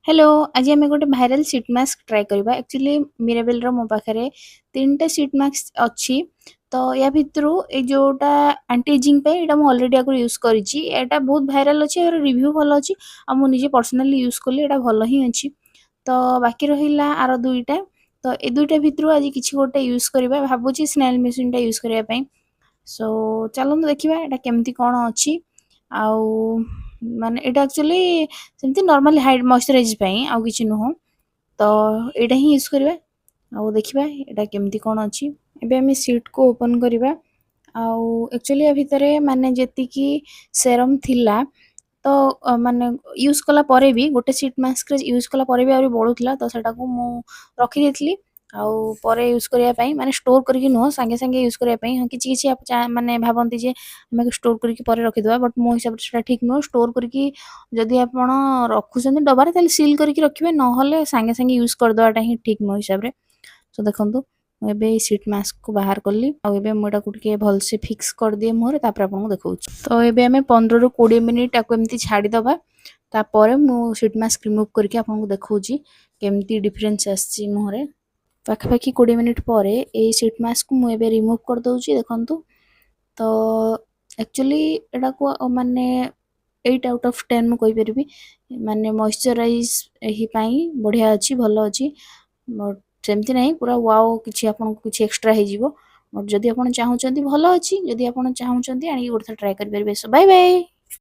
Hello आज आम गोटे भाइराल शीट मास्क ट्राए करवा एक्चुअली मिराबेल मो पाखे 3टा शीट मास्क अच्छी तो या भितर ये जोटा आंटी एजिंग यहाँ अलरेडी आगे यूज करा बहुत भाइराल अच्छी रिव्यू भल अच्छी आ मुझे पर्सनाली यूज कली यहाँ भल ही अच्छी तो बाकी रहा आर दुईटा तो ये दुईटा भितर आज किसी गोटे यूज करवा भावुँ स्नेल मेसीन यूज करने सो चलते देखा यहाँ केमती कौन अच्छी आउ माने एटा एक्चुअली सेमती नॉर्मल हाइड मॉइस्चराइज आउ किछि नुह तो एटा ही यूज करबा आउ देखिबा एटा केमती कोन अछि एबे हम सीट को ओपन करबा आउ एक्चुअली या भितरे माने जेति की सेरम थिला तो माने यूज कला परे भी गोटे सीट मास्क यूज कला परे भी आउरी बढुतला तो सेटा को मु रखि देथली आउ परे यूज करिया पई माने स्टोर करके नुह संगे संगे यूज करिया पई हम किछि किछि आप माने भाबंती जे हम स्टोर करके परे रखि देबा बट मो हिसाब से ठीक नुह स्टोर करके जदि आपण रखुछन डबारे ताले सील करके रखिबे न होले संगे संगे यूज कर दवाटा ही ठीक मो हिसाब रे सो देखंतु एबे सीट मास्क को बाहर करली आ एबे मोटा को टिके भल से फिक्स कर दिए मोर तापर आपन को देखौछ तो एबे हमें 15 रु 20 मिनिट आको एमती छाडी दबा तापर मु सीट मास्क रिमूव करके आपन को देखौछि केमती डिफरेंस आछि मोरे पाखापाखि 20 मिनिट पर ए सीट मास्क मु एबे रिमूव कर दउछि देखंतु तो एक्चुअली एटा को माने 8 आउट ऑफ 10 मु कहि परबी माने मॉइस्चराइज एही पाई बढ़िया अछि भलो अछि बट सेमती नहीं पूरा वाओ किछि आपन को किछि एक्स्ट्रा हे जिवो बट जदि आपन चाहउचंती भलो अछि जदि आपन चाहउचंती आनी गोटे ट्राई कर परबे सो बाय बाय।